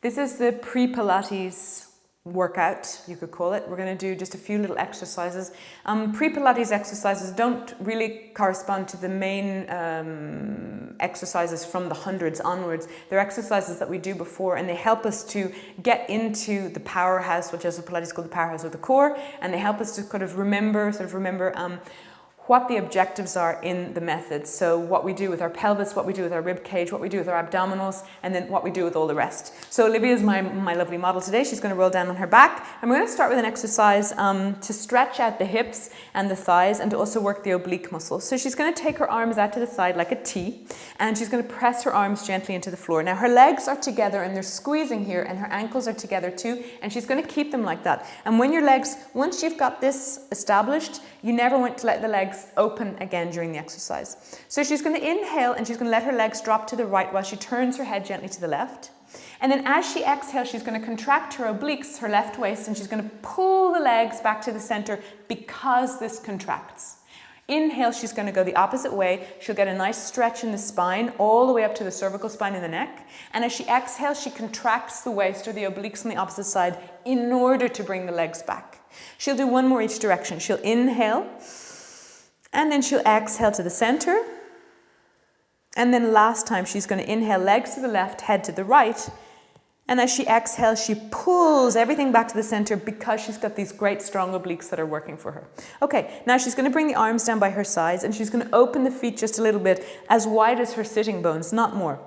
This is the pre-Pilates workout, you could call it. We're going to do just a few little exercises. Pre-Pilates exercises don't really correspond to the main exercises from the hundreds onwards. They're exercises that we do before, and they help us to get into the powerhouse, which is what Pilates called the powerhouse of the core, and they help us to kind of remember what the objectives are in the method. So what we do with our pelvis, what we do with our rib cage, what we do with our abdominals, and then what we do with all the rest. So Olivia is my lovely model today. She's going to roll down on her back. And we're going to start with an exercise to stretch out the hips and the thighs and to also work the oblique muscles. So she's going to take her arms out to the side like a T, and she's going to press her arms gently into the floor. Now her legs are together and they're squeezing here, and her ankles are together too, and she's going to keep them like that. And when your legs, once you've got this established, you never want to let the legs open again during the exercise. So she's going to inhale and she's going to let her legs drop to the right while she turns her head gently to the left. And then as she exhales, she's going to contract her obliques, her left waist, and she's going to pull the legs back to the center because this contracts. Inhale, she's going to go the opposite way. She'll get a nice stretch in the spine all the way up to the cervical spine in the neck. And as she exhales, she contracts the waist or the obliques on the opposite side in order to bring the legs back. She'll do one more each direction. She'll inhale, and then she'll exhale to the center. And then last time, she's going to inhale, legs to the left, head to the right. And as she exhales, she pulls everything back to the center because she's got these great strong obliques that are working for her. Okay, now she's going to bring the arms down by her sides, and she's going to open the feet just a little bit, as wide as her sitting bones, not more.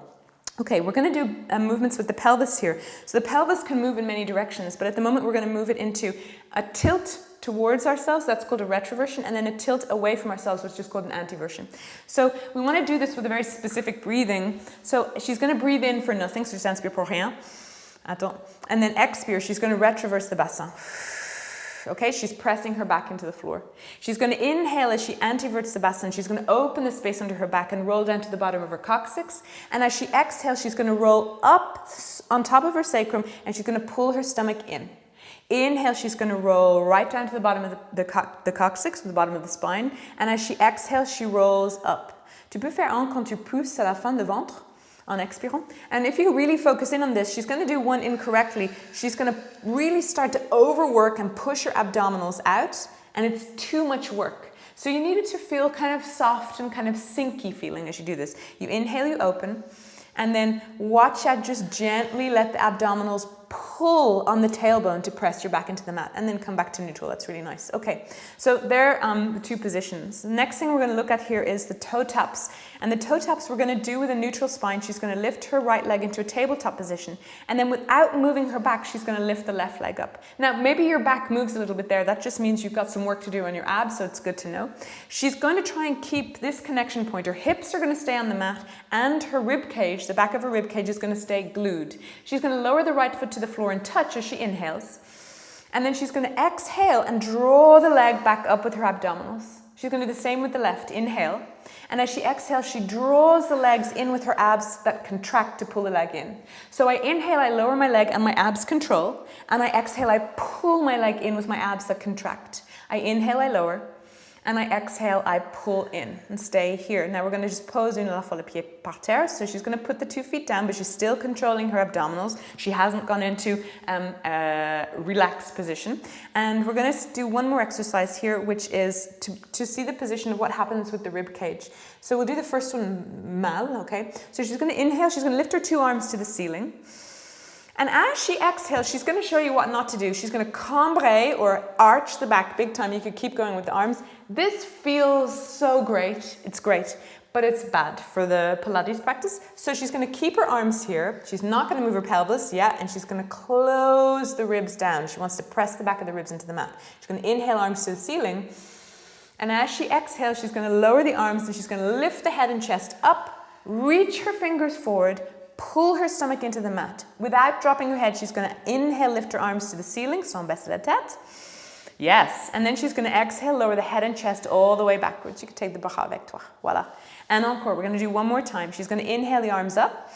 Okay, we're going to do movements with the pelvis here. So the pelvis can move in many directions, but at the moment we're going to move it into a tilt towards ourselves, that's called a retroversion, and then a tilt away from ourselves, which is called an anteversion. So we want to do this with a very specific breathing. So she's going to breathe in for nothing, so just inspire pour rien. Attends. And then expire, she's going to retroverse the bassin. Okay, she's pressing her back into the floor. She's going to inhale as she anteverts the bassin. She's going to open the space under her back and roll down to the bottom of her coccyx. And as she exhales, she's going to roll up on top of her sacrum, and she's going to pull her stomach in. Inhale, she's going to roll right down to the bottom of the coccyx, the bottom of the spine. And as she exhales, she rolls up. Tu peux faire un quand tu pousses à la fin de ventre, en expirant. And if you really focus in on this, she's going to do one incorrectly. She's going to really start to overwork and push her abdominals out, and it's too much work. So you need it to feel kind of soft and kind of sinky feeling as you do this. You inhale, you open, and then watch out, just gently let the abdominals pull on the tailbone to press your back into the mat, and then come back to neutral. That's really nice. Okay, so there are the two positions. The next thing we're going to look at here is the toe taps. And the toe taps we're going to do with a neutral spine. She's going to lift her right leg into a tabletop position, and then without moving her back, she's going to lift the left leg up. Now, maybe your back moves a little bit there. That just means you've got some work to do on your abs, so it's good to know. She's going to try and keep this connection point. Her hips are going to stay on the mat, and her rib cage, the back of her rib cage, is going to stay glued. She's going to lower the right foot to the floor and touch as she inhales. And then she's going to exhale and draw the leg back up with her abdominals. She's going to do the same with the left. Inhale. And as she exhales, she draws the legs in with her abs that contract to pull the leg in. So I inhale, I lower my leg and my abs control. And I exhale, I pull my leg in with my abs that contract. I inhale, I lower. And I exhale, I pull in and stay here. Now we're going to just pose une la fois le pied par terre. So she's going to put the 2 feet down, but she's still controlling her abdominals. She hasn't gone into relaxed position. And we're going to do one more exercise here, which is to see the position of what happens with the rib cage. So we'll do the first one mal, okay? So she's going to inhale, she's going to lift her 2 arms to the ceiling. And as she exhales, she's going to show you what not to do. She's going to cambre or arch the back big time. You could keep going with the arms. This feels so great. It's great, but it's bad for the Pilates practice. So she's going to keep her arms here. She's not going to move her pelvis yet, and she's going to close the ribs down. She wants to press the back of the ribs into the mat. She's going to inhale, arms to the ceiling. And as she exhales, she's going to lower the arms, and she's going to lift the head and chest up, reach her fingers forward, pull her stomach into the mat. Without dropping her head, she's going to inhale, lift her arms to the ceiling, sans baisser la tête. Yes, and then she's going to exhale, lower the head and chest all the way backwards. You can take the bras avec toi. Voilà. And encore, we're going to do one more time. She's going to inhale the arms up.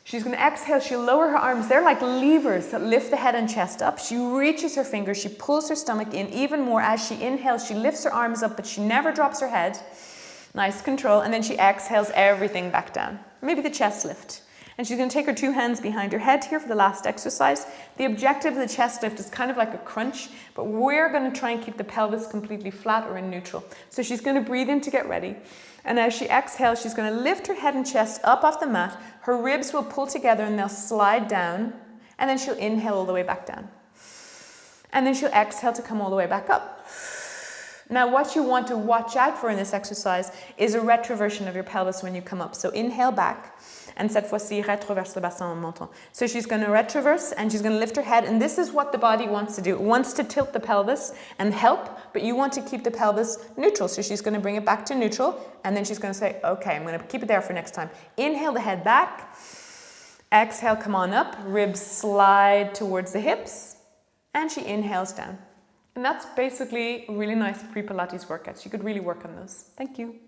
She's going to exhale, she'll lower her arms. They're like levers that lift the head and chest up. She reaches her fingers, she pulls her stomach in even more. As she inhales, she lifts her arms up, but she never drops her head. Nice control. And then she exhales everything back down. Maybe the chest lift. And she's going to take her 2 hands behind her head here for the last exercise. The objective of the chest lift is kind of like a crunch, but we're going to try and keep the pelvis completely flat or in neutral. So she's going to breathe in to get ready. And as she exhales, she's going to lift her head and chest up off the mat. Her ribs will pull together and they'll slide down. And then she'll inhale all the way back down. And then she'll exhale to come all the way back up. Now, what you want to watch out for in this exercise is a retroversion of your pelvis when you come up. So inhale back. And cette fois-ci, rétroverse le bassin en montant. So she's going to retroverse and she's going to lift her head. And this is what the body wants to do. It wants to tilt the pelvis and help, but you want to keep the pelvis neutral. So she's going to bring it back to neutral. And then she's going to say, okay, I'm going to keep it there for next time. Inhale the head back. Exhale, come on up. Ribs slide towards the hips. And she inhales down. And that's basically a really nice pre-Pilates workout. You could really work on those. Thank you.